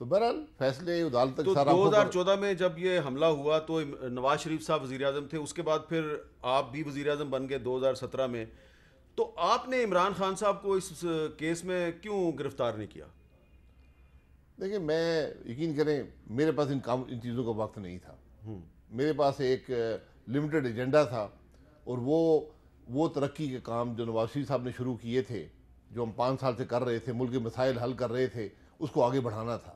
تو بہرحال فیصلے عدالت تک تو سارا 2014 میں جب یہ حملہ ہوا تو نواز شریف صاحب وزیر اعظم تھے, اس کے بعد پھر آپ بھی وزیر اعظم بن گئے 2017 میں, تو آپ نے عمران خان صاحب کو اس کیس میں کیوں گرفتار نہیں کیا؟ دیکھیں, میں یقین کریں میرے پاس ان چیزوں کا وقت نہیں تھا. میرے پاس ایک لمیٹڈ ایجنڈا تھا, اور وہ ترقی کے کام جو نواز شریف صاحب نے شروع کیے تھے, جو ہم 5 سال سے کر رہے تھے, ملک کے مسائل حل کر رہے تھے, اس کو آگے بڑھانا تھا.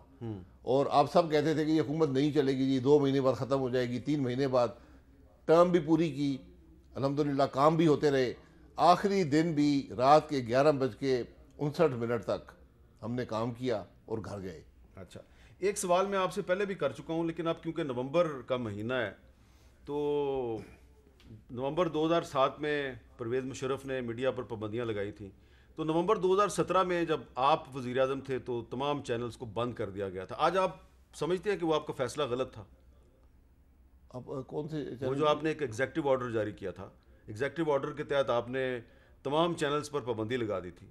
اور آپ سب کہتے تھے کہ یہ حکومت نہیں چلے گی جی, 2 مہینے بعد ختم ہو جائے گی, 3 مہینے بعد. ٹرم بھی پوری کی, الحمدللہ کام بھی ہوتے رہے. آخری دن بھی رات کے 11:59 تک ہم نے کام کیا اور گھر گئے. اچھا, ایک سوال میں آپ سے پہلے بھی کر چکا ہوں, لیکن اب کیونکہ نومبر کا مہینہ ہے, تو نومبر 2007 میں پرویز مشرف نے میڈیا پر پابندیاں لگائی تھیں, تو نومبر 2017 میں جب آپ وزیر اعظم تھے تو تمام چینلز کو بند کر دیا گیا تھا. آج آپ سمجھتے ہیں کہ وہ آپ کا فیصلہ غلط تھا؟ اب کون سے وہ جو آپ نے ایک ایگزیکٹو آرڈر جاری کیا تھا, ایگزیکٹو آرڈر کے تحت آپ نے تمام چینلز پر پابندی لگا دی تھی,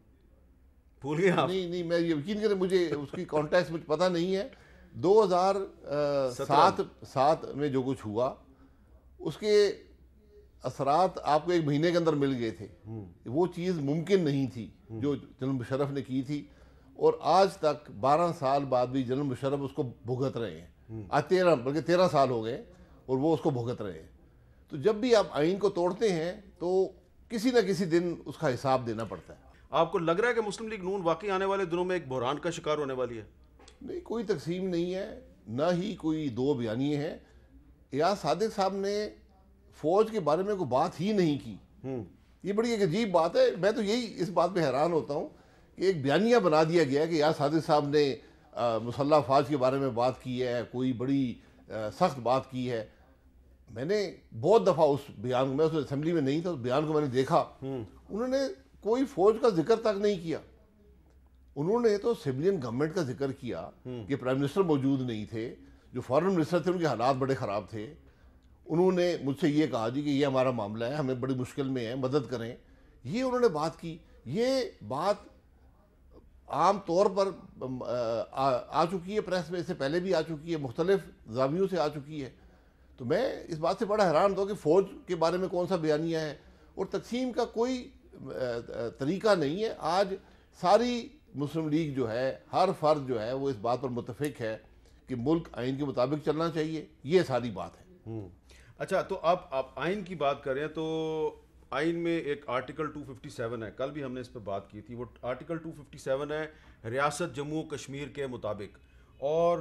بھول گئے آپ؟ نہیں, میں یقین کریں مجھے اس کی کانٹیکس مجھے پتہ نہیں ہے. 2007 میں جو کچھ ہوا اس کے اثرات آپ کو 1 مہینے کے اندر مل گئے تھے. وہ چیز ممکن نہیں تھی جو جنرل مشرف نے کی تھی, اور آج تک 12 سال بعد بھی جنرل مشرف اس کو بھگت رہے ہیں. آج 13 سال ہو گئے اور وہ اس کو بھگت رہے ہیں. تو جب بھی آپ آئین کو توڑتے ہیں تو کسی نہ کسی دن اس کا حساب دینا پڑتا ہے. آپ کو لگ رہا ہے کہ مسلم لیگ نون واقعی آنے والے دنوں میں ایک بحران کا شکار ہونے والی ہے؟ نہیں, کوئی تقسیم نہیں ہے, نہ ہی کوئی 2 بیانیے ہیں. ایاز صادق صاحب نے فوج کے بارے میں کوئی بات ہی نہیں کی. یہ بڑی ایک عجیب بات ہے. میں تو یہی اس بات پہ حیران ہوتا ہوں کہ ایک بیانیہ بنا دیا گیا کہ ایاز صادق صاحب نے مسلح افواج کے بارے میں بات کی ہے, کوئی بڑی سخت بات کی ہے. میں نے بہت دفعہ اس بیان کو, میں اس اسمبلی میں نہیں تھا, اس بیان کو میں نے دیکھا, انہوں نے کوئی فوج کا ذکر تک نہیں کیا. انہوں نے تو سویلین گورنمنٹ کا ذکر کیا کہ پرائم منسٹر موجود نہیں تھے, جو فارن منسٹر تھے ان کے حالات بڑے خراب تھے. انہوں نے مجھ سے یہ کہا جی کہ یہ ہمارا معاملہ ہے, ہمیں بڑی مشکل میں ہے, مدد کریں. یہ انہوں نے بات کی. یہ بات عام طور پر آ چکی ہے پریس میں, اس سے پہلے بھی آ چکی ہے, مختلف زاویوں سے آ چکی ہے. تو میں اس بات سے بڑا حیران تھا کہ فوج کے بارے میں کون سا بیانیہ ہے, اور تقسیم کا کوئی طریقہ نہیں ہے. آج ساری مسلم لیگ جو ہے, ہر فرد جو ہے وہ اس بات پر متفق ہے کہ ملک آئین کے مطابق چلنا چاہیے. یہ ساری بات ہے. اچھا, تو آپ آئین کی بات کریں تو آئین میں ایک آرٹیکل 257 ہے, کل بھی ہم نے اس پہ بات کی تھی. وہ آرٹیکل 257 ہے ریاست جموں کشمیر کے مطابق, اور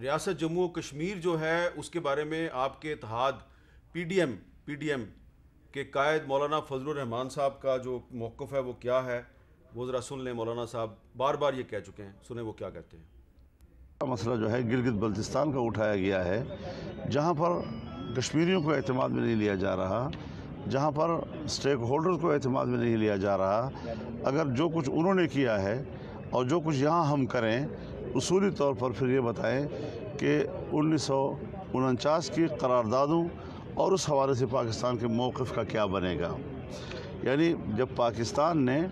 ریاست جموں کشمیر جو ہے اس کے بارے میں آپ کے اتحاد پی ڈی ایم کے قائد مولانا فضل الرحمان صاحب کا جو موقف ہے وہ کیا ہے, وہ ذرا سن لیں. مولانا صاحب بار بار یہ کہہ چکے ہیں, سنیں وہ کیا کہتے ہیں. مسئلہ جو ہے گلگت بلتستان کا اٹھایا گیا ہے, جہاں پر کشمیریوں کو اعتماد میں نہیں لیا جا رہا, جہاں پر اسٹیک ہولڈرز کو اعتماد میں نہیں لیا جا رہا. اگر جو کچھ انہوں نے کیا ہے اور جو کچھ یہاں ہم کریں, اصولی طور پر پھر یہ بتائیں کہ 1949 کی قراردادوں اور اس حوالے سے پاکستان کے موقف کا کیا بنے گا. یعنی جب پاکستان نے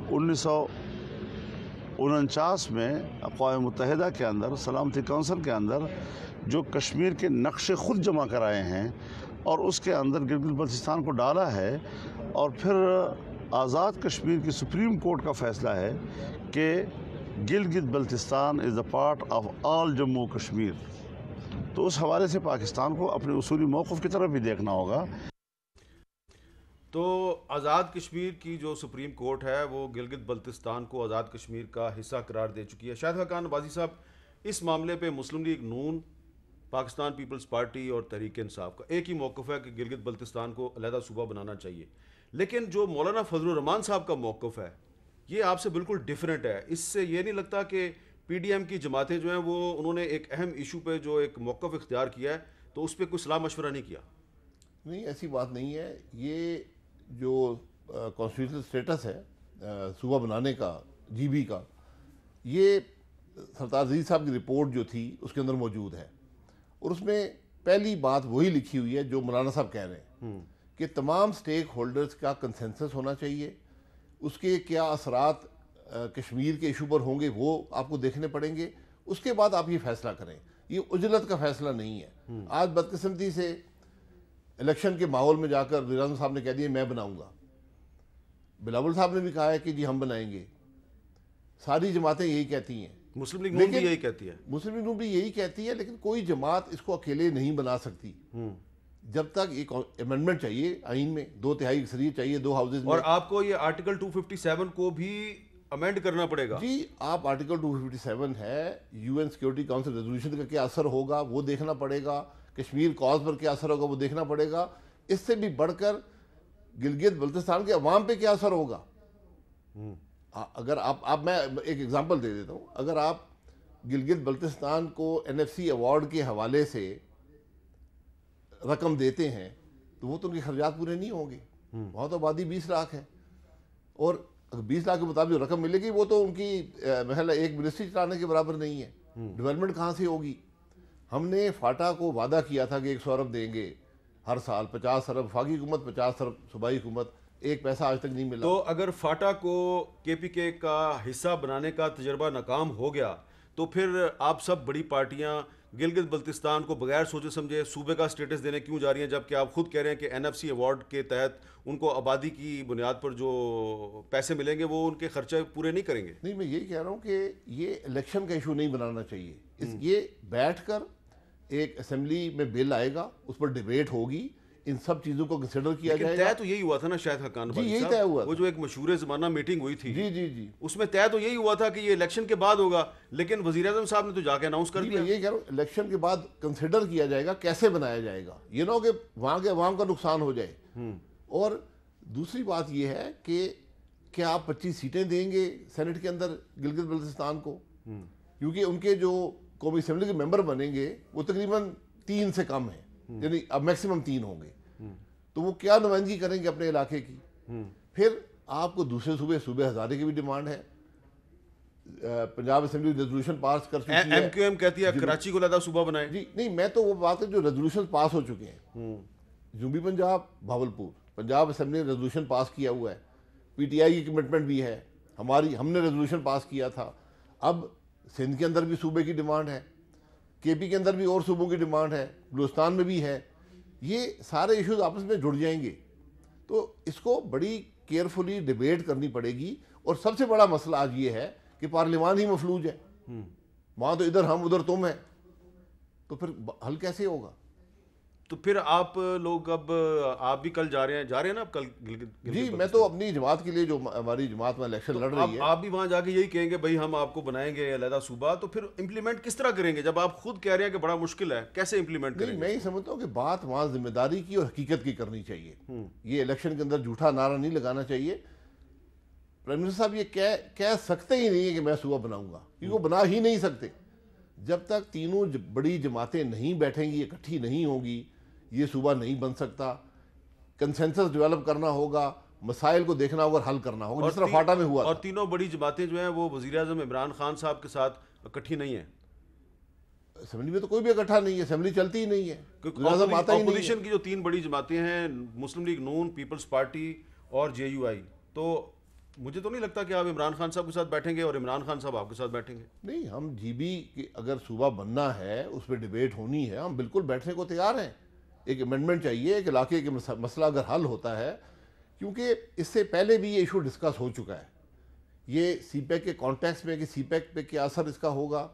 1949 میں اقوام متحدہ کے اندر سلامتی کونسل کے اندر جو کشمیر کے نقشے خود جمع کرائے ہیں اور اس کے اندر گلگت بلتستان کو ڈالا ہے, اور پھر آزاد کشمیر کی سپریم کورٹ کا فیصلہ ہے کہ Gilgit Baltistan is a part of all Jammu Kashmir, تو اس حوالے سے پاکستان کو اپنے اصولی موقف کی طرف بھی دیکھنا ہوگا. تو آزاد کشمیر کی جو سپریم کورٹ ہے وہ گلگت بلتستان کو آزاد کشمیر کا حصہ قرار دے چکی ہے. شاہد خاقان عباسی صاحب, اس معاملے پہ مسلم لیگ نون, پاکستان پیپلز پارٹی اور تحریک انصاف کا ایک ہی موقف ہے کہ گلگت بلتستان کو علیحدہ صوبہ بنانا چاہیے, لیکن جو مولانا فضل الرحمان صاحب کا موقف ہے یہ آپ سے بالکل ڈیفرنٹ ہے. اس سے یہ نہیں لگتا کہ پی ڈی ایم کی جماعتیں جو ہیں وہ انہوں نے ایک اہم ایشو پہ جو ایک موقف اختیار کیا ہے تو اس پہ کوئی صلاح مشورہ نہیں کیا؟ نہیں, ایسی بات نہیں ہے. یہ جو کانسٹیٹیوشنل سٹیٹس ہے صوبہ بنانے کا, جی بی کا, یہ سرتاج عزیز صاحب کی رپورٹ جو تھی اس کے اندر موجود ہے, اور اس میں پہلی بات وہی لکھی ہوئی ہے جو مولانا صاحب کہہ رہے ہیں کہ تمام سٹیک ہولڈرز کا کنسنسس ہونا چاہیے. اس کے کیا اثرات کشمیر کے ایشو پر ہوں گے وہ آپ کو دیکھنے پڑیں گے, اس کے بعد آپ یہ فیصلہ کریں. یہ عجلت کا فیصلہ نہیں ہے. آج بدقسمتی سے الیکشن کے ماحول میں جا کر وزیر اعظم صاحب نے کہہ دیا میں بناؤں گا. بلاول صاحب نے بھی کہا ہے کہ جی ہم بنائیں گے. ساری جماعتیں یہی کہتی ہیں. مسلم لیگ نون بھی یہی کہتی ہے. مسلم لیگ نون بھی یہی کہتی ہے, لیکن کوئی جماعت اس کو اکیلے نہیں بنا سکتی. جب تک ایک امینڈمنٹ چاہیے آئین میں, 2/3 اکثریت چاہیے 2 ہاؤسز میں. اور آپ کو یہ آرٹیکل 257 کو بھی امینڈ کرنا پڑے گا. جی آپ آرٹیکل 257 ہے, U N security council resolution کا کیا اثر ہوگا وہ دیکھنا پڑے گا. کشمیر کاز پر کیا اثر ہوگا وہ دیکھنا پڑے گا. اس سے بھی بڑھ کر گلگت بلتستان کے عوام پہ کیا اثر ہوگا. اگر آپ میں ایک ایگزامپل دے دیتا ہوں. اگر آپ گلگت بلتستان کو NFC ایوارڈ کے حوالے سے رقم دیتے ہیں تو وہ تو ان کے خرچات پورے نہیں ہوں گے. وہاں تو آبادی 20 لاکھ ہے, اور 20 لاکھ کے مطابق جو رقم ملے گی وہ تو ان کی محل ایک منسٹری چلانے کے برابر نہیں ہے. ڈیولپمنٹ کہاں سے ہوگی. ہم نے فاٹا کو وعدہ کیا تھا کہ 100 ارب دیں گے ہر سال, 50 ارب وفاقی حکومت, 50 ارب صوبائی حکومت, ایک پیسہ آج تک نہیں ملا. تو اگر فاٹا کو KPK کا حصہ بنانے کا تجربہ ناکام ہو گیا تو پھر آپ سب بڑی پارٹیاں گلگت بلتستان کو بغیر سوچے سمجھے صوبے کا سٹیٹس دینے کیوں جا رہی ہیں, جبکہ آپ خود کہہ رہے ہیں کہ NFC ایوارڈ کے تحت ان کو آبادی کی بنیاد پر جو پیسے ملیں گے وہ ان کے خرچے پورے نہیں کریں گے. نہیں, میں یہی کہہ رہا ہوں کہ یہ الیکشن کا ایشو نہیں بنانا چاہیے. یہ بیٹھ کر ایک اسمبلی میں بل آئے گا, اس پر ڈیبیٹ ہوگی, ان سب چیزوں کو کنسیڈر کیا جائے گا. طے تو یہی ہوا تھا نا شاید حقان جی یہی طے ہوا. وہ جو ایک مشہور زمانہ میٹنگ ہوئی تھی, جی اس میں طے تو یہی ہوا تھا کہ یہ الیکشن کے بعد ہوگا, لیکن وزیر اعظم صاحب نے تو جا کے اناؤنس کر دیا. میں یہ کہہ رہا ہوں الیکشن کے بعد کنسیڈر کیا جائے گا کیسے بنایا جائے گا. یہ نہ ہو کہ وہاں کے عوام کا نقصان ہو جائے. اور دوسری بات یہ ہے کہ کیا آپ 25 سیٹیں دیں گے سینٹ کے اندر گلگت بلتستان کو, کیونکہ ان کے جو قومی اسمبلی کے ممبر بنیں گے وہ تقریباً 3 سے کم ہیں, یعنی اب میکسیمم 3 ہوں گے. تو وہ کیا نمائندگی کریں گے اپنے علاقے کی. پھر آپ کو دوسرے صوبے ہزارے کی بھی ڈیمانڈ ہے. پنجاب اسمبلی ریزولوشن پاس کر چکی ہے. MQM کہتی ہے کراچی کو علیحدہ صوبہ بنائیں. جی نہیں, میں تو وہ بات ہے جو ریزولوشن پاس ہو چکے ہیں. جنوبی پنجاب, بھاولپور, پنجاب اسمبلی نے ریزولوشن پاس کیا ہوا ہے. PTI کی کمٹمنٹ بھی ہے ہم نے ریزولوشن پاس کیا تھا. اب سندھ کے اندر بھی صوبے کی ڈیمانڈ ہے, KP کے اندر بھی اور صوبوں کی ڈیمانڈ ہے, بلوچستان میں بھی ہے. یہ سارے ایشوز آپس میں جڑ جائیں گے, تو اس کو بڑی کیئرفلی ڈیبیٹ کرنی پڑے گی. اور سب سے بڑا مسئلہ آج یہ ہے کہ پارلیمان ہی مفلوج ہے. وہاں تو ادھر ہم ادھر تم ہیں, تو پھر حل کیسے ہوگا. تو پھر آپ لوگ اب آپ بھی کل جا رہے ہیں نا اب کل جی میں تو اپنی جماعت کے لیے جو ہماری جماعت میں الیکشن لڑ رہی ہے, آپ بھی وہاں جا کے یہی کہیں گے بھائی ہم آپ کو بنائیں گے علیحدہ صوبہ, تو پھر امپلیمنٹ کس طرح کریں گے جب آپ خود کہہ رہے ہیں کہ بڑا مشکل ہے, کیسے امپلیمنٹ کریں گے. میں یہ سمجھتا ہوں کہ بات وہاں ذمہ داری کی اور حقیقت کی کرنی چاہیے. یہ الیکشن کے اندر جھوٹا نعرہ نہیں لگانا چاہیے. پرائم منسٹر صاحب یہ کہہ سکتے ہی نہیں ہے کہ میں صوبہ بناؤں گا, کیونکہ وہ بنا ہی نہیں سکتے. جب تک تینوں بڑی جماعتیں نہیں بیٹھیں گی, اکٹھی نہیں ہوں گی, یہ صوبہ نہیں بن سکتا. کنسنسس ڈیولپ کرنا ہوگا, مسائل کو دیکھنا ہوگا اور حل کرنا ہوگا, جس طرح فاٹا میں ہوا. اور تینوں بڑی جماعتیں جو ہیں وہ وزیر اعظم عمران خان صاحب کے ساتھ اکٹھی نہیں ہیں. اسمبلی میں تو کوئی بھی اکٹھا نہیں ہے, اسمبلی چلتی ہی نہیں ہے. اپوزیشن کی جو 3 بڑی جماعتیں ہیں, مسلم لیگ نون, پیپلز پارٹی اور JUI, تو مجھے تو نہیں لگتا کہ آپ عمران خان صاحب کے ساتھ بیٹھیں گے اور عمران خان صاحب آپ کے ساتھ بیٹھیں گے. نہیں, ہم GB اگر صوبہ بننا ہے, اس پہ ڈیبیٹ ہونی ہے, ہم بالکل بیٹھنے کو تیار ہیں. ایک امینڈمنٹ چاہیے, ایک علاقے کے مسئلہ اگر حل ہوتا ہے, کیونکہ اس سے پہلے بھی یہ ایشو ڈسکس ہو چکا ہے. یہ CPEC کے کانٹیکس میں کہ CPEC پہ کیا اثر اس کا ہوگا,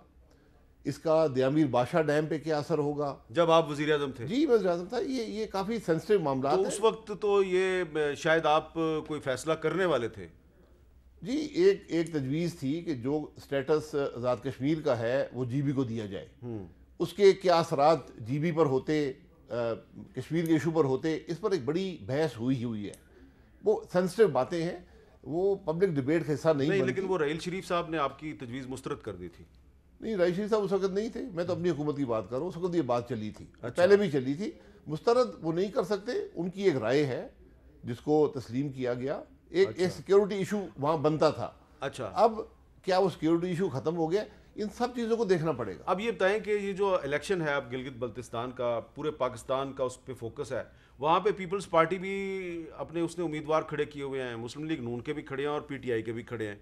اس کا دیامیر بادشاہ ڈیم پہ کیا اثر ہوگا. جب آپ وزیر اعظم تھے. جی میں وزیر اعظم تھا. یہ کافی سینسٹیو معاملات ہیں. اس وقت تو یہ شاید آپ کوئی فیصلہ کرنے والے تھے. جی ایک تجویز تھی کہ جو سٹیٹس آزاد کشمیر کا ہے وہ GB کو دیا جائے. اس کے کیا اثرات GB پر ہوتے, کشمیر کے ایشو پر ہوتے, اس پر ایک بڑی بحث ہوئی ہے. وہ سینسٹیو باتیں ہیں, وہ پبلک ڈیبیٹ کا حصہ نہیں بنتی. لیکن وہ رحیل شریف صاحب نے آپ کی تجویز مسترد کر دی تھی. نہیں, رحیل شریف صاحب اس وقت نہیں تھے. میں تو اپنی حکومت کی بات کر رہا ہوں. اس وقت یہ بات چلی تھی, پہلے بھی چلی تھی. مسترد وہ نہیں کر سکتے, ان کی ایک رائے ہے جس کو تسلیم کیا گیا. ایک سیکیورٹی ایشو وہاں بنتا تھا. اچھا, اب کیا وہ سیکیورٹی ایشو ختم ہو گیا, ان سب چیزوں کو دیکھنا پڑے گا. اب یہ بتائیں کہ یہ جو الیکشن ہے اب گلگت بلتستان کا, پورے پاکستان کا اس پہ فوکس ہے, وہاں پہ پیپلز پارٹی بھی اپنے اس نے امیدوار کھڑے کیے ہوئے ہیں, مسلم لیگ نون کے بھی کھڑے ہیں اور PTI کے بھی کھڑے ہیں.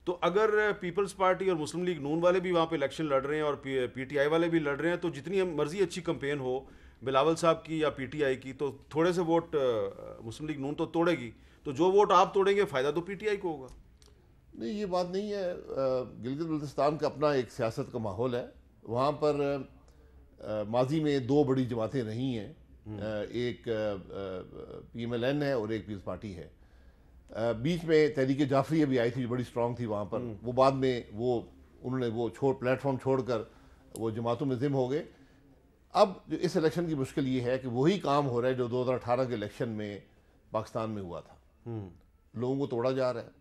تو اگر پیپلز پارٹی اور مسلم لیگ نون والے بھی وہاں پہ الیکشن لڑ رہے ہیں اور پی ٹی آئی والے بھی لڑ رہے ہیں، تو جتنی مرضی اچھی کمپین ہو بلاول صاحب کی یا پی ٹی آئی کی، تو تھوڑے سے ووٹ مسلم لیگ نون تو توڑے گی، تو جو ووٹ آپ توڑیں گے فائدہ تو پی ٹی آئی کو ہوگا۔ نہیں، یہ بات نہیں ہے۔ گلگت بلتستان کا اپنا ایک سیاست کا ماحول ہے، وہاں پر ماضی میں دو بڑی جماعتیں رہی ہیں، ایک پی ایم ایل این ہے اور ایک پیپلز پارٹی ہے۔ بیچ میں تحریک جعفری ابھی آئی تھی جو بڑی اسٹرانگ تھی وہاں پر، وہ بعد میں انہوں نے وہ پلیٹ فارم چھوڑ کر وہ جماعتوں میں ضم ہو گئے۔ اب جو اس الیکشن کی مشکل یہ ہے کہ وہی کام ہو رہا ہے جو 2018 کے الیکشن میں پاکستان میں ہوا تھا، لوگوں کو توڑا جا رہا ہے،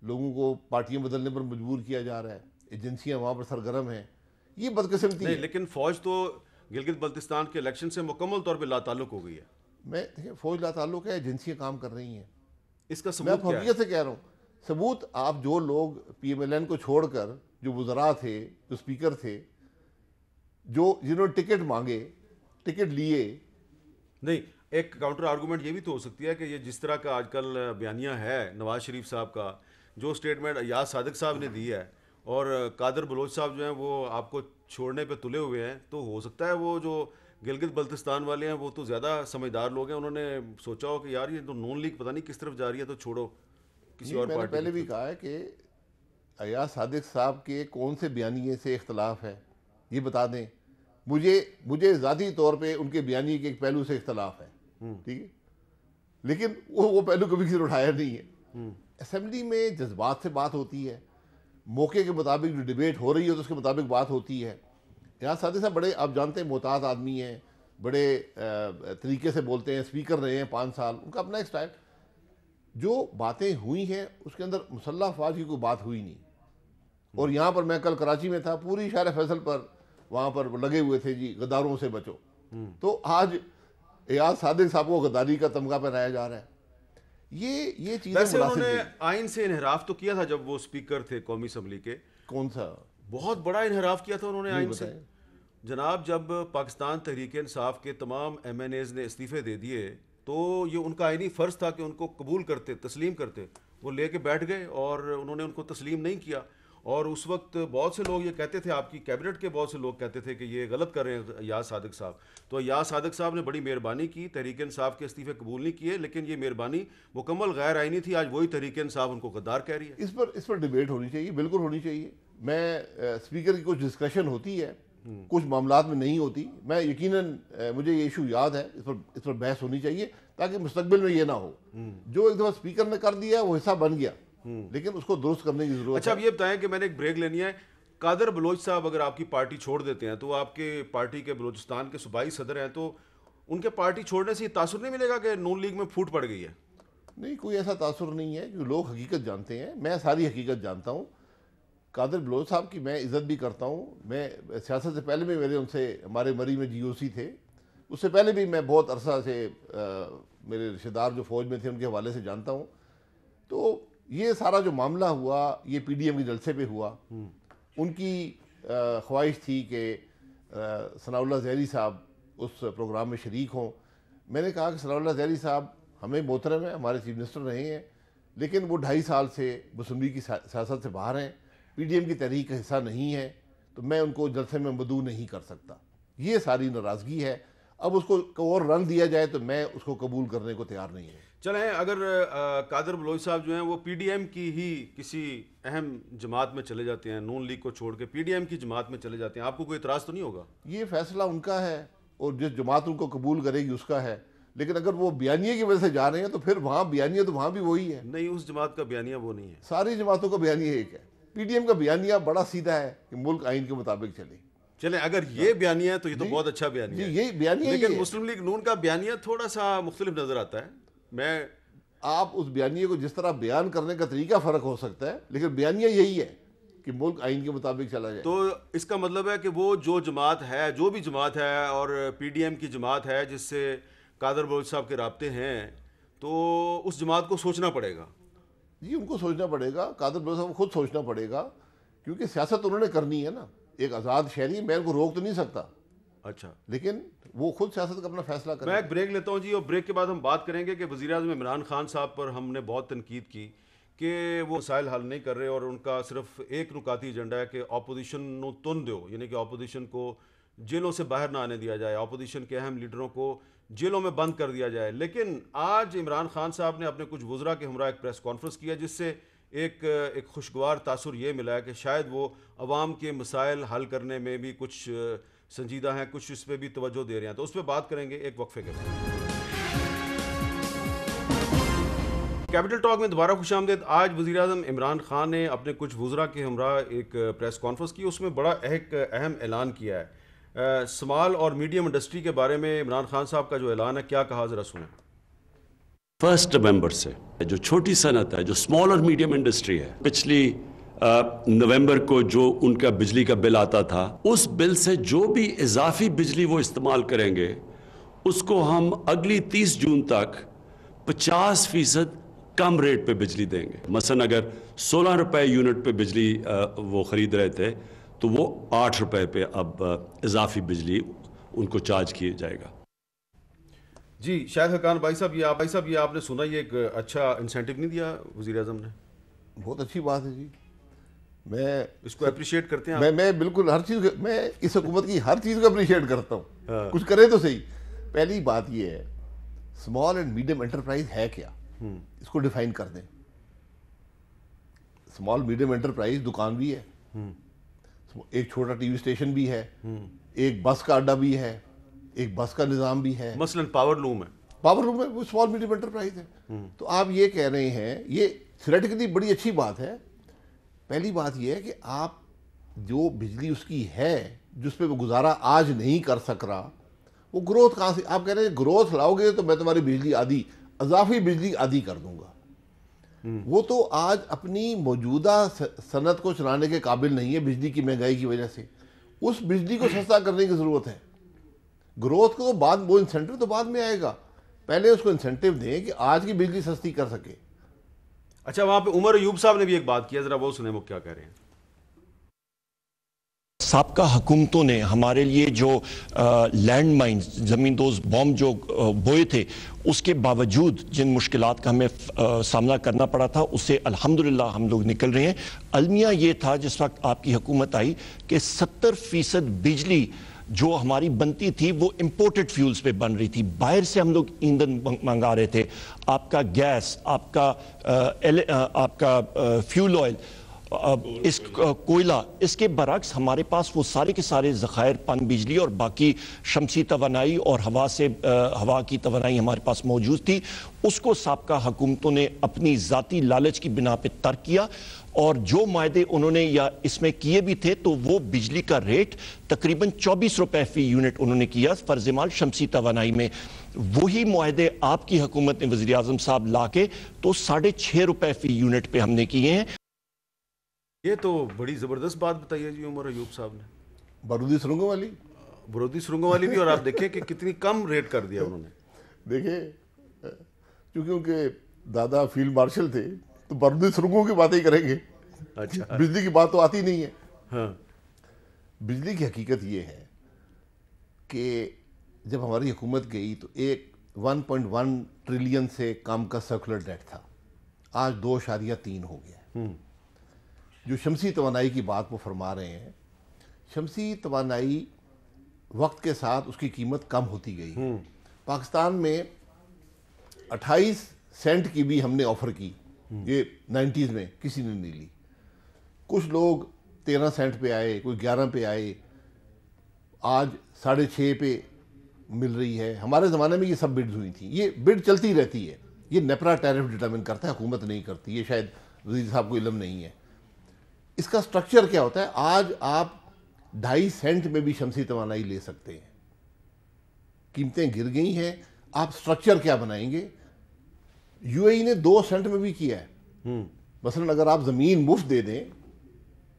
لوگوں کو پارٹیاں بدلنے پر مجبور کیا جا رہا ہے، ایجنسیاں وہاں پر سرگرم ہیں، یہ بدقسمتی ہے۔ لیکن فوج تو گلگت بلتستان کے الیکشن سے مکمل طور پہ لا تعلق ہو گئی ہے۔ دیکھیں، فوج لا تعلق ہے، ایجنسیاں کام کر رہی ہیں۔ اس کا میں ثبوت کیا ہے؟ حقیقت سے کہہ رہا ہوں، ثبوت آپ جو لوگ پی ایم ایل این کو چھوڑ کر جو وزراء تھے، جو اسپیکر تھے، جنہوں نے ٹکٹ مانگے، ٹکٹ لیے۔ نہیں، ایک کاؤنٹر آرگومنٹ یہ بھی تو ہو سکتی ہے کہ یہ جس طرح کا آج کل بیانیہ ہے نواز شریف صاحب کا، جو اسٹیٹمنٹ ایاز صادق صاحب نے دی ہے، اور قادر بلوچ صاحب جو ہیں وہ آپ کو چھوڑنے پہ تلے ہوئے ہیں، تو ہو سکتا ہے وہ جو گلگت بلتستان والے ہیں وہ تو زیادہ سمجھدار لوگ ہیں، انہوں نے سوچا ہو کہ یار یہ تو نون لیگ پتہ نہیں کس طرف جا رہی ہے، تو چھوڑو کسی اور میں نے پارٹی۔ پہلے بھی کہا ہے کہ ایاز صادق صاحب کے کون سے بیانیے سے اختلاف ہے یہ بتا دیں، مجھے ذاتی طور پہ ان کے بیانیے کے ایک پہلو سے اختلاف ہے، ٹھیک ہے، لیکن وہ پہلو کبھی کسی نے اٹھایا نہیں ہے۔ اسمبلی میں جذبات سے بات ہوتی ہے، موقع کے مطابق جو ڈیبیٹ ہو رہی ہے تو اس کے مطابق بات ہوتی ہے۔ ایاز صادق صاحب بڑے، آپ جانتے ہیں، محتاط آدمی ہیں، بڑے طریقے سے بولتے ہیں، اسپیکر رہے ہیں 5 سال، ان کا اپنا ایک سٹائل۔ جو باتیں ہوئی ہیں اس کے اندر مسلح افواج کی کوئی بات ہوئی نہیں، اور یہاں پر میں کل کراچی میں تھا، پوری شہر فیصل پر وہاں پر لگے ہوئے تھے جی غداروں سے بچو، تو آج ایاز صادق صاحب کو غداری کا تمغہ پہنایا جا رہا ہے۔ یہ چیزیں ویسے انہوں مناسب نے نہیں۔ آئین سے انحراف تو کیا تھا جب وہ اسپیکر تھے قومی اسمبلی کے، کون سا؟ بہت بڑا انحراف کیا تھا انہوں نے آئین سے بتائیں۔ جناب۔ جب پاکستان تحریک انصاف کے تمام ایم این ایز نے استعفے دے دیے تو یہ ان کا آئینی فرض تھا کہ ان کو قبول کرتے، تسلیم کرتے، وہ لے کے بیٹھ گئے اور انہوں نے ان کو تسلیم نہیں کیا، اور اس وقت بہت سے لوگ یہ کہتے تھے، آپ کی کیبنٹ کے بہت سے لوگ کہتے تھے کہ یہ غلط کر رہے ہیں ایاز صادق صاحب۔ تو ایاز صادق صاحب نے بڑی مہربانی کی، تحریک انصاف کے استعفے قبول نہیں کیے، لیکن یہ مہربانی مکمل غیر آئینی تھی۔ آج وہی تحریک انصاف ان کو غدار کہہ رہی ہے۔ اس پر ڈیبیٹ ہونی چاہیے، بالکل ہونی چاہیے۔ میں اسپیکر کی کچھ ڈسکشن ہوتی ہے، کچھ معاملات میں نہیں ہوتی، میں یقیناً مجھے یہ ایشو یاد ہے، اس پر بحث ہونی چاہیے تاکہ مستقبل میں یہ نہ ہو۔ جو ایک دفعہ اسپیکر نے کر دیا وہ حصہ بن گیا، لیکن اس کو درست کرنے کی ضرورت اچھا، ہے۔ اب یہ بتائیں کہ میں نے ایک بریک لینی ہے، قادر بلوچ صاحب اگر آپ کی پارٹی چھوڑ دیتے ہیں تو آپ کے پارٹی کے بلوچستان کے صوبائی صدر ہیں، تو ان کے پارٹی چھوڑنے سے یہ تاثر نہیں ملے گا کہ نون لیگ میں پھوٹ پڑ گئی ہے؟ نہیں، کوئی ایسا تاثر نہیں ہے، جو لوگ حقیقت جانتے ہیں، میں ساری حقیقت جانتا ہوں۔ قادر بلوچ صاحب کی میں عزت بھی کرتا ہوں، میں سیاست سے پہلے بھی میرے ان سے، ہمارے مری میں جی او سی تھے، اس سے پہلے بھی میں بہت عرصہ سے میرے رشتہ دار جو فوج میں تھے ان کے حوالے سے جانتا ہوں۔ تو یہ سارا جو معاملہ ہوا یہ پی ڈی ایم کے جلسے پہ ہوا، ان کی خواہش تھی کہ ثناء اللہ زہری صاحب اس پروگرام میں شریک ہوں۔ میں نے کہا کہ ثناء اللہ زہری صاحب ہمیں محترم ہیں، ہمارے چیف منسٹر رہے ہیں، لیکن وہ 2.5 سال سے مسلم لیگ کی سیاست سے باہر ہیں، پی ڈی ایم کی تحریک کا حصہ نہیں ہے، تو میں ان کو جلسے میں مدعو نہیں کر سکتا۔ یہ ساری ناراضگی ہے، اب اس کو اور رنگ دیا جائے تو میں اس کو قبول کرنے کو تیار نہیں ہوں۔ چلیں، اگر قادر بلوچ صاحب جو ہیں وہ پی ڈی ایم کی ہی کسی اہم جماعت میں چلے جاتے ہیں، نون لیگ کو چھوڑ کے پی ڈی ایم کی جماعت میں چلے جاتے ہیں، آپ کو کوئی اعتراض تو نہیں ہوگا؟ یہ فیصلہ ان کا ہے اور جس جماعت ان کو قبول کرے گی اس کا ہے، لیکن اگر وہ بیانیے کی وجہ سے جا رہے ہیں تو پھر وہاں بیانیہ تو وہاں بھی وہی ہے۔ نہیں، اس جماعت کا بیانیہ وہ نہیں ہے۔ ساری جماعتوں کا بیانیہ ایک ہے، پی ڈی ایم کا بیانیہ بڑا سیدھا ہے کہ ملک آئین کے مطابق چلے۔ چلیں، اگر یہ بیانیہ ہے تو یہ تو بہت اچھا بیانیہ جی، ہے، یہی بیانیہ ہی لیکن ہے۔ مسلم لیگ نون کا بیانیہ تھوڑا سا مختلف نظر آتا ہے۔ میں آپ اس بیانیے کو جس طرح بیان کرنے کا طریقہ فرق ہو سکتا ہے، لیکن بیانیہ یہی ہے کہ ملک آئین کے مطابق چلا جائے۔ تو اس کا مطلب ہے کہ وہ جو جماعت ہے، جو بھی جماعت ہے، اور پی ڈی ایم کی جماعت ہے جس سے قادر بلوچ صاحب کے رابطے ہیں، تو اس جماعت کو سوچنا پڑے گا۔ جی، ان کو سوچنا پڑے گا، قادر بلوچ صاحب کو خود سوچنا پڑے گا، کیونکہ سیاست انہوں نے کرنی ہے نا، ایک آزاد شہری، میں ان کو روک تو نہیں سکتا، اچھا، لیکن وہ خود سیاست کا اپنا فیصلہ کریں۔ میں ایک بریک لیتا ہوں جی، اور بریک کے بعد ہم بات کریں گے کہ وزیر اعظم عمران خان صاحب پر ہم نے بہت تنقید کی کہ وہ مسائل حل نہیں کر رہے اور ان کا صرف ایک نکاتی ایجنڈا ہے کہ اپوزیشن نو تن دیو، یعنی کہ اپوزیشن کو جیلوں سے باہر نہ آنے دیا جائے، اپوزیشن کے اہم لیڈروں کو جیلوں میں بند کر دیا جائے. لیکن آج عمران خان صاحب نے اپنے کچھ وزراء کے ہمراہ ایک پریس کانفرنس کیا جس سے ایک خوشگوار تاثر یہ ملا ہے کہ شاید وہ عوام کے مسائل حل کرنے میں بھی کچھ سنجیدہ ہیں، کچھ اس پہ بھی توجہ دے رہے ہیں. تو اس پہ بات کریں گے ایک وقفے کے بعد. کیپٹل ٹاک میں دوبارہ خوش آمدید. آج وزیر اعظم عمران خان نے اپنے کچھ وزراء کے ہمراہ ایک پریس کانفرنس کی، اس میں بڑا ایک اہم اعلان کیا ہے. اسمال اور میڈیم انڈسٹری کے بارے میں عمران خان صاحب کا جو اعلان ہے کیا کہا، ذرا سنیں. 1 نومبر سے جو چھوٹی صنعت ہے، جو اسمال اور میڈیم انڈسٹری ہے، پچھلی نومبر کو جو ان کا بجلی کا بل آتا تھا، اس بل سے جو بھی اضافی بجلی وہ استعمال کریں گے اس کو ہم اگلی 30 جون تک 50% کم ریٹ پہ بجلی دیں گے. مثلا اگر 16 روپے یونٹ پہ بجلی وہ خرید رہے تھے تو وہ 8 روپے پہ اب اضافی بجلی ان کو چارج کیا جائے گا. جی شاہد حقان بھائی صاحب، یہ آپ نے سنا، یہ ایک اچھا انسینٹو نہیں دیا وزیر اعظم نے؟ بہت اچھی بات ہے جی، میں اس کو اپریشیٹ کرتے ہیں. میں بالکل ہر چیز، میں اس حکومت کی ہر چیز کو اپریشیٹ کرتا ہوں. کچھ کرے تو صحیح. پہلی بات یہ ہے، اسمال اینڈ میڈیم انٹرپرائز ہے کیا، اس کو ڈیفائن کر دیں. اسمال میڈیم انٹرپرائز دکان بھی ہے، ایک چھوٹا ٹی وی اسٹیشن بھی ہے، ایک بس کا اڈا بھی ہے، ایک بس کا نظام بھی ہے، مثلا پاور لوم ہے. پاور لوم ہے، وہ اسمال میڈیم انٹرپرائز ہے. تو آپ یہ کہہ رہے ہیں، یہ تھیوریٹیکلی بڑی اچھی بات ہے. پہلی بات یہ ہے کہ آپ جو بجلی اس کی ہے جس پہ وہ گزارا آج نہیں کر سک رہا، وہ گروتھ کہاں سے؟ آپ کہہ رہے ہیں گروتھ لاؤ گے تو میں تمہاری بجلی آدھی، اضافی بجلی آدھی کر دوں گا. وہ تو آج اپنی موجودہ صنعت کو چلانے کے قابل نہیں ہے بجلی کی مہنگائی کی وجہ سے. اس بجلی کو سستا کرنے کی ضرورت ہے. گروتھ کو بعد، وہ انسینٹو تو بعد میں آئے گا، پہلے اس کو انسینٹو دیں کہ آج کی بجلی سستی کر سکے. اچھا، وہاں پہ عمر ایوب صاحب نے بھی ایک بات کیا، ذرا وہ سنیں وہ کیا کہہ رہے ہیں. سابقہ حکومتوں نے ہمارے لیے جو لینڈ مائنز، زمین دوز بوم جو بوئے تھے، اس کے باوجود جن مشکلات کا ہمیں سامنا کرنا پڑا تھا اس سے الحمدللہ ہم لوگ نکل رہے ہیں. المیہ یہ تھا جس وقت آپ کی حکومت آئی کہ 70% بجلی جو ہماری بنتی تھی وہ امپورٹڈ فیولز پہ بن رہی تھی. باہر سے ہم لوگ ایندھن منگا رہے تھے. آپ کا گیس، آپ کا فیول آئل، اس کوئلہ، اس کے برعکس ہمارے پاس وہ سارے کے سارے ذخائر پن بجلی اور باقی شمسی توانائی اور ہوا کی توانائی ہمارے پاس موجود تھی. اس کو سابقہ حکومتوں نے اپنی ذاتی لالچ کی بنا پہ ترک کیا، اور جو معاہدے انہوں نے یا اس میں کیے بھی تھے تو وہ بجلی کا ریٹ تقریباً 24 روپے فی یونٹ انہوں نے کیا فرض مال شمسی توانائی میں. وہی معاہدے آپ کی حکومت نے وزیر اعظم صاحب لا کے تو 6.5 روپے فی یونٹ پہ ہم نے کیے ہیں. یہ تو بڑی زبردست بات بتائی ہے جی عمر ایوب صاحب نے. بارودی سرنگوں والی، برودی سرنگوں والی بھی، اور آپ دیکھیں کہ کتنی کم ریٹ کر دیا انہوں نے. دیکھیں چونکہ ان کے دادا فیلڈ مارشل تھے تو بارودی سرنگوں کی باتیں کریں گے. اچھا، بجلی کی بات تو آتی نہیں ہے. ہاں، بجلی کی حقیقت یہ ہے کہ جب ہماری حکومت گئی تو ایک 1.1 ٹریلین سے کم کا سرکولر ڈیٹ تھا، آج 2.3 ہو گیا. جو شمسی توانائی کی بات وہ فرما رہے ہیں، شمسی توانائی وقت کے ساتھ اس کی قیمت کم ہوتی گئی. پاکستان میں 28 سینٹ کی بھی ہم نے آفر کی، یہ 90s میں کسی نے نہیں لی. کچھ لوگ 13 سینٹ پہ آئے، کوئی 11 پہ آئے، آج 6.5 پہ مل رہی ہے. ہمارے زمانے میں یہ سب بڈز ہوئی تھیں. یہ بڈ چلتی رہتی ہے، یہ نیپرا ٹیرف ڈیٹرمن کرتا ہے، حکومت نہیں کرتی. یہ شاید وزیر صاحب کو علم نہیں ہے. اس کا سٹرکچر کیا ہوتا ہے؟ آج آپ 2.5 سینٹ میں بھی شمسی توانائی لے سکتے ہیں. قیمتیں گر گئی ہیں. آپ سٹرکچر کیا بنائیں گے؟ یو اے ای نے 2 سینٹ میں بھی کیا ہے. مثلا اگر آپ زمین مفت دے دیں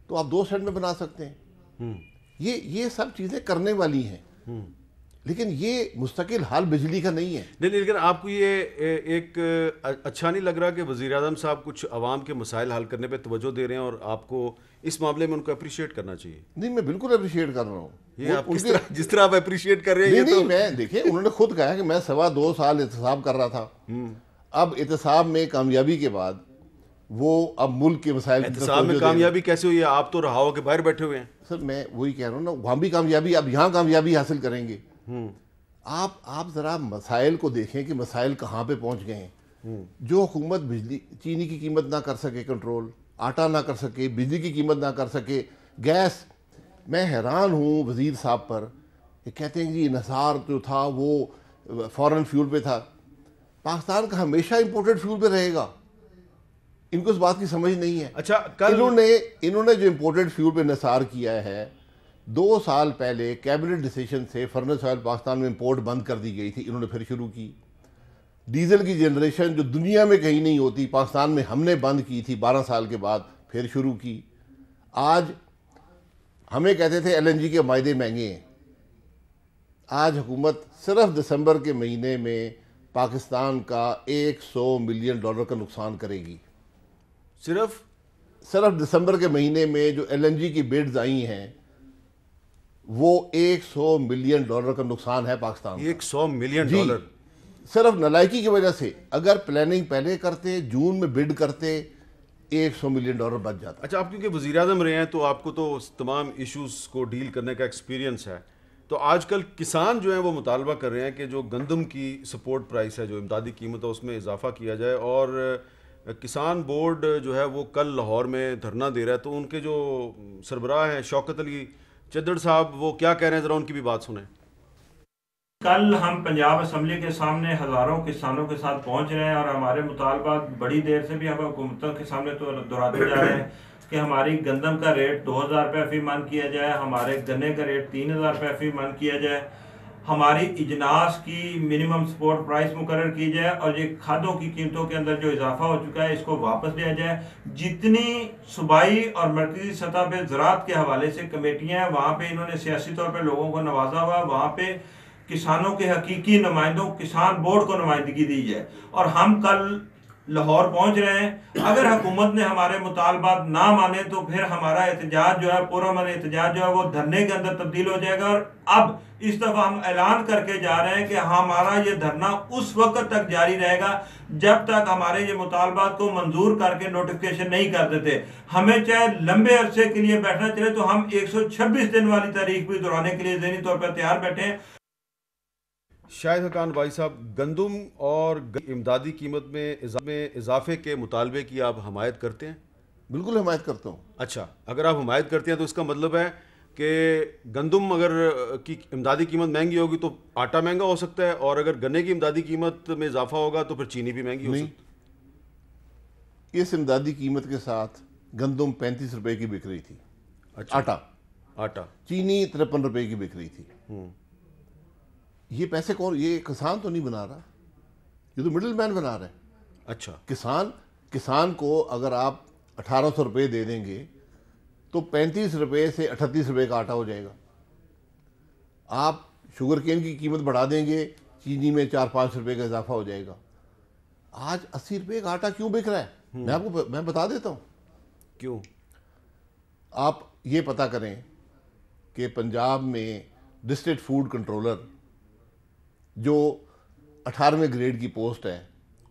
تو آپ 2 سینٹ میں بنا سکتے ہیں. یہ سب چیزیں کرنے والی ہیں، لیکن یہ مستقل حل بجلی کا نہیں ہے. نہیں، لیکن آپ کو یہ ایک اچھا نہیں لگ رہا کہ وزیر اعظم صاحب کچھ عوام کے مسائل حل کرنے پہ توجہ دے رہے ہیں اور آپ کو اس معاملے میں ان کو اپریشیٹ کرنا چاہیے؟ نہیں، میں بالکل اپریشیٹ کر رہا ہوں. یہ آپ جس طرح آپ اپریشیٹ کر رہے ہیں، نہیں، میں دیکھیں انہوں نے خود کہا کہ میں 2.25 سال احتساب کر رہا تھا. اب احتساب میں کامیابی کے بعد وہ اب ملک کے مسائل کی طرف احتساب میں توجہ دے رہے ہیں۔ کامیابی کیسے ہوئی ہے؟ آپ تو رہاؤ کے باہر بیٹھے ہوئے ہیں. سر میں وہی کہہ رہا ہوں نا، وہاں بھی کامیابی، اب یہاں کامیابی حاصل کریں گے. آپ ذرا مسائل کو دیکھیں کہ مسائل کہاں پہ پہنچ گئے ہیں. جو حکومت بجلی چینی کی قیمت نہ کر سکے کنٹرول، آٹا نہ کر سکے، بجلی کی قیمت نہ کر سکے، گیس. میں حیران ہوں وزیر صاحب پر کہ کہتے ہیں کہ جی انحصار جو تھا وہ فورن فیول پہ تھا. پاکستان کا ہمیشہ امپورٹڈ فیول پہ رہے گا. ان کو اس بات کی سمجھ نہیں ہے. اچھا کل انہوں نے جو امپورٹڈ فیول پہ انحصار کیا ہے، 2 سال پہلے کیبنٹ ڈیسیشن سے فرنس آئل پاکستان میں امپورٹ بند کر دی گئی تھی، انہوں نے پھر شروع کی. ڈیزل کی جنریشن جو دنیا میں کہیں نہیں ہوتی، پاکستان میں ہم نے بند کی تھی 12 سال کے بعد، پھر شروع کی. آج ہمیں کہتے تھے ایل این جی کے معاہدے مہنگے ہیں. آج حکومت صرف دسمبر کے مہینے میں پاکستان کا $100 ملین کا نقصان کرے گی. صرف دسمبر کے مہینے میں جو ایل این جی کی بیڈز آئی ہیں وہ $100 ملین کا نقصان ہے پاکستان کا. $100 ملین جی، صرف نالائکی کی وجہ سے. اگر پلاننگ پہلے کرتے، جون میں بڈ کرتے، $100 ملین بچ جاتا. اچھا، آپ کیونکہ وزیر اعظم رہے ہیں تو آپ کو تو تمام ایشوز کو ڈیل کرنے کا ایکسپیرینس ہے. تو آج کل کسان جو ہیں وہ مطالبہ کر رہے ہیں کہ جو گندم کی سپورٹ پرائس ہے، جو امدادی قیمت ہے، اس میں اضافہ کیا جائے. اور کسان بورڈ جو ہے وہ کل لاہور میں دھرنا دے رہا ہے. تو ان کے جو سربراہ ہیں شوکت علی چدر صاحب، وہ کیا کہہ رہے ہیں، ذرا ان کی بھی بات سنیں. کل ہم پنجاب اسمبلی کے سامنے ہزاروں کسانوں کے ساتھ پہنچ رہے ہیں اور ہمارے مطالبات بڑی دیر سے بھی ہم حکومتوں کے سامنے تو دہراتے جا رہے ہیں کہ ہماری گندم کا ریٹ 2000 روپے فی من کیا جائے، ہمارے گنے کا ریٹ 3000 روپے فی من کیا جائے، ہماری اجناس کی منیمم سپورٹ پرائس مقرر کی جائے، اور یہ کھادوں کی قیمتوں کے اندر جو اضافہ ہو چکا ہے اس کو واپس لیا جائے. جتنی صوبائی اور مرکزی سطح پہ زراعت کے حوالے سے کمیٹیاں ہیں، وہاں پہ انہوں نے سیاسی طور پہ لوگوں کو نوازا ہوا، وہاں پہ کسانوں کے حقیقی نمائندوں کسان بورڈ کو نمائندگی دی جائے. اور ہم کل لاہور پہنچ رہے ہیں. اگر حکومت نے ہمارے مطالبات نہ مانے تو پھر ہمارا احتجاج جو ہے، پرامن احتجاج جو ہے، وہ دھرنے کے اندر تبدیل ہو جائے گا. اور اب اس دفعہ ہم اعلان کر کے جا رہے ہیں کہ ہمارا یہ دھرنا اس وقت تک جاری رہے گا جب تک ہمارے یہ مطالبات کو منظور کر کے نوٹیفیکیشن نہیں کر دیتے. ہمیں چاہے لمبے عرصے کے لیے بیٹھنا چلے تو ہم 126 دن والی تاریخ بھی دہرانے کے لیے ذہنی طور پر تیار بیٹھے ہیں. شاہد حقان بھائی صاحب، گندم اور امدادی قیمت میں اضافے کے مطالبے کی آپ حمایت کرتے ہیں؟ بالکل حمایت کرتا ہوں. اچھا، اگر آپ حمایت کرتے ہیں تو اس کا مطلب ہے کہ گندم اگر کی امدادی قیمت مہنگی ہوگی تو آٹا مہنگا ہو سکتا ہے، اور اگر گنے کی امدادی قیمت میں اضافہ ہوگا تو پھر چینی بھی مہنگی ہو سکتی ہے. اس امدادی قیمت کے ساتھ گندم 35 روپے کی بک رہی تھی. اچھا، آٹا چینی 53 روپے کی بک رہی تھی. یہ پیسے کون؟ یہ کسان تو نہیں بنا رہا، یہ تو مڈل مین بنا رہا ہے. اچھا، کسان کو اگر آپ 1800 روپے دے دیں گے تو 35 روپے سے 38 روپے کا آٹا ہو جائے گا. آپ شوگر کین کی قیمت بڑھا دیں گے، چینی میں 4-5 روپے کا اضافہ ہو جائے گا. آج 80 روپے کا آٹا کیوں بک رہا ہے؟ میں بتا دیتا ہوں کیوں. آپ یہ پتہ کریں کہ پنجاب میں ڈسٹرکٹ فوڈ کنٹرولر جو 18ویں گریڈ کی پوسٹ ہے،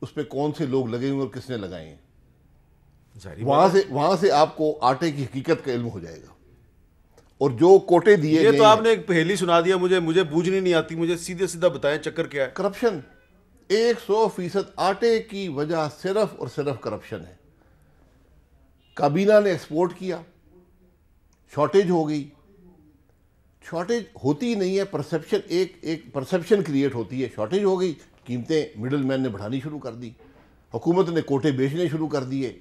اس پہ کون سے لوگ لگے ہوئے اور کس نے لگائے ہیں. وہاں سے آپ کو آٹے کی حقیقت کا علم ہو جائے گا. اور جو کوٹے دیے یہ تو آپ نے ایک پہیلی سنا دیا مجھے بوجھنی نہیں آتی. مجھے سیدھا بتائیں چکر کیا ہے. کرپشن. 100% آٹے کی وجہ صرف اور صرف کرپشن ہے. کابینہ نے ایکسپورٹ کیا، شارٹیج ہو گئی. شارٹیج ہوتی نہیں ہے، پرسیپشن ایک پرسیپشن کریٹ ہوتی ہے. شارٹیج ہو گئی، قیمتیں مڈل مین نے بڑھانی شروع کر دی، حکومت نے کوٹے بیچنے شروع کر دیے،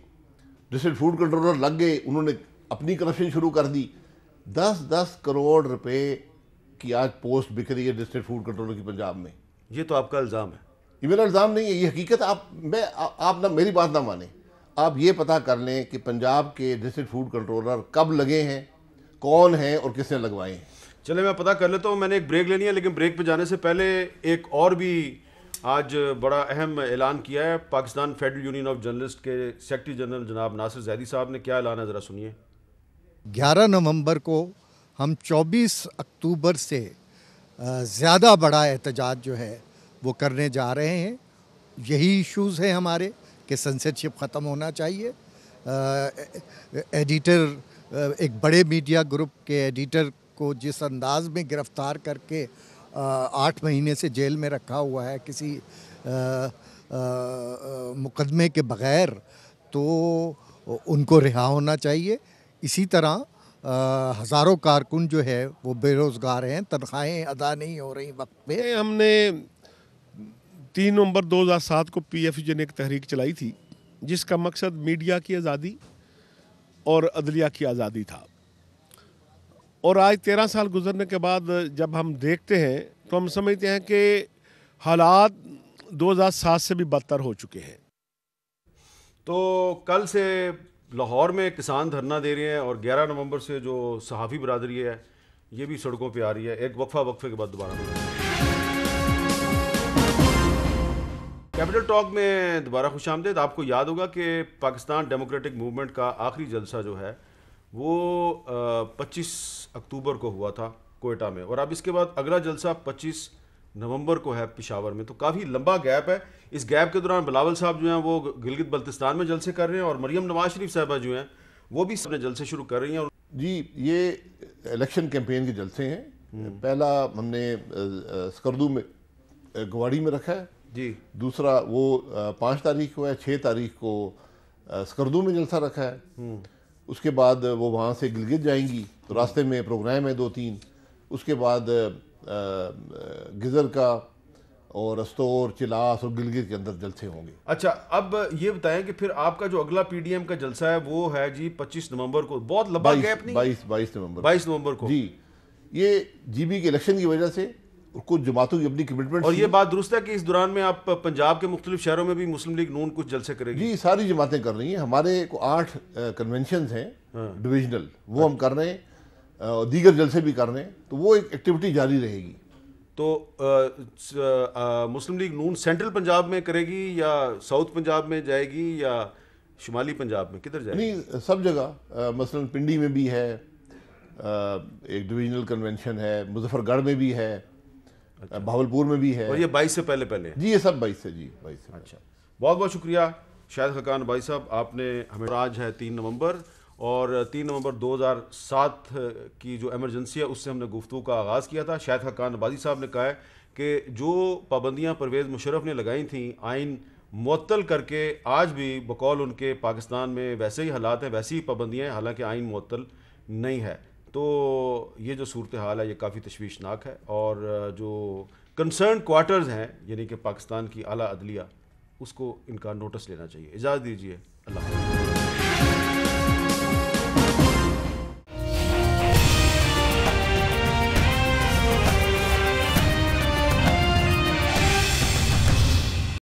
ڈسٹرکٹ فوڈ کنٹرولر لگ گئے، انہوں نے اپنی کرپشن شروع کر دی. 10 کروڑ روپے کی آج پوسٹ بک رہی ہے ڈسٹرکٹ فوڈ کنٹرولر کی پنجاب میں. یہ تو آپ کا الزام ہے. یہ میرا الزام نہیں ہے، یہ حقیقت. آپ نہ میری بات نہ مانیں، آپ یہ پتہ کر لیں کہ پنجاب کے ڈسٹرکٹ فوڈ کنٹرولر کب لگے ہیں، کون ہیں اور کس نے لگوائے ہیں. چلے میں پتہ کر لیتا ہوں. میں نے ایک بریک لینی ہے، لیکن بریک پہ جانے سے پہلے ایک اور بھی آج بڑا اہم اعلان کیا ہے. Pakistan federal union of journalist کے سیکرٹری جنرل جناب ناصر زیدی صاحب نے کیا اعلان ہے، ذرا سنیے. 11 نومبر کو ہم 24 اکتوبر سے زیادہ بڑا احتجاج جو ہے وہ کرنے جا رہے ہیں. یہی ایشوز ہیں ہمارے کہ سنسرشپ ختم ہونا چاہیے، ایڈیٹر ایک بڑے میڈیا گروپ کے ایڈیٹر کو جس انداز میں گرفتار کر کے 8 مہینے سے جیل میں رکھا ہوا ہے کسی مقدمے کے بغیر، تو ان کو رہا ہونا چاہیے۔ اسی طرح ہزاروں کارکن جو ہے وہ بے روزگار ہیں، تنخواہیں ادا نہیں ہو رہی وقت پہ۔ ہم نے 3 نومبر 2007 کو PFJ نے ایک تحریک چلائی تھی جس کا مقصد میڈیا کی آزادی اور عدلیہ کی آزادی تھا، اور آج 13 سال گزرنے کے بعد جب ہم دیکھتے ہیں تو ہم سمجھتے ہیں کہ حالات 2007 سے بھی بدتر ہو چکے ہیں۔ تو کل سے لاہور میں کسان دھرنا دے رہے ہیں اور 11 نومبر سے جو صحافی برادری ہے یہ بھی سڑکوں پہ آ رہی ہے۔ ایک وقفے کے بعد دوبارہ کیپٹل ٹاک میں دوبارہ خوش آمدید۔ آپ کو یاد ہوگا کہ پاکستان ڈیموکریٹک موومنٹ کا آخری جلسہ جو ہے وہ 25 اکتوبر کو ہوا تھا کوئٹہ میں، اور اب اس کے بعد اگلا جلسہ 25 نومبر کو ہے پشاور میں۔ تو کافی لمبا گیپ ہے۔ اس گیپ کے دوران بلاول صاحب جو ہیں وہ گلگت بلتستان میں جلسے کر رہے ہیں، اور مریم نواز شریف صاحبہ جو ہیں وہ بھی اپنے جلسے شروع کر رہی ہیں۔ جی، یہ الیکشن کیمپین کے جلسے ہیں۔ پہلا ہم نے سکردو میں گواڑی میں رکھا ہے جی، دوسرا وہ 5 تاریخ کو ہے، 6 تاریخ کو سکردو میں جلسہ رکھا ہے۔ اس کے بعد وہ وہاں سے گلگت جائیں گی، تو راستے میں پروگرام ہے 2-3۔ اس کے بعد گزر کا اور استور، چلاس اور گلگت کے اندر جلسے ہوں گے۔ اچھا، اب یہ بتائیں کہ پھر آپ کا جو اگلا PDM کا جلسہ ہے وہ ہے جی 25 نومبر کو۔ بہت لمبا گیپ نہیں؟ 22 نومبر 22 نومبر کو جی، یہ GB کے الیکشن کی وجہ سے کچھ جماعتوں کی اپنی کمٹمنٹ۔ اور یہ بات درست ہے کہ اس دوران میں آپ پنجاب کے مختلف شہروں میں بھی مسلم لیگ نون کچھ جلسے کرے گی؟ جی، ساری جماعتیں کر رہی ہیں۔ ہمارے کو 8 کنونشنز ہیں ڈویژنل، وہ ہم کر رہے ہیں، اور دیگر جلسے بھی کر رہے ہیں، تو وہ ایک ایکٹیویٹی جاری رہے گی۔ تو مسلم لیگ نون سینٹرل پنجاب میں کرے گی یا ساؤتھ پنجاب میں جائے گی یا شمالی پنجاب میں، کدھر جائے گی؟ نہیں، سب جگہ، مثلا پنڈی میں بھی ہے ایک ڈویژنل کنونشن ہے، مظفر گڑھ میں بھی ہے، بہاولپور میں بھی ہے۔ اور یہ 22 سے پہلے جی، یہ سب 22 سے۔ جی، 22 سے۔ اچھا، بہت بہت شکریہ شاہد خاقان بھائی صاحب، آپ نے ہمیں، آج ہے 3 نومبر اور 3 نومبر 2007 کی جو ایمرجنسی ہے اس سے ہم نے گفتگو کا آغاز کیا تھا۔ شاہد خاقان عبادی صاحب نے کہا ہے کہ جو پابندیاں پرویز مشرف نے لگائی تھیں آئین معطل کر کے، آج بھی بقول ان کے پاکستان میں ویسے ہی حالات ہیں، ویسی ہی پابندیاں ہیں، حالانکہ آئین معطل نہیں ہے۔ تو یہ جو صورتحال ہے یہ کافی تشویشناک ہے، اور جو کنسرن کوارٹرز ہیں یعنی کہ پاکستان کی اعلیٰ عدلیہ، اس کو ان کا نوٹس لینا چاہیے۔ اجازت دیجیے، اللہ حافظ۔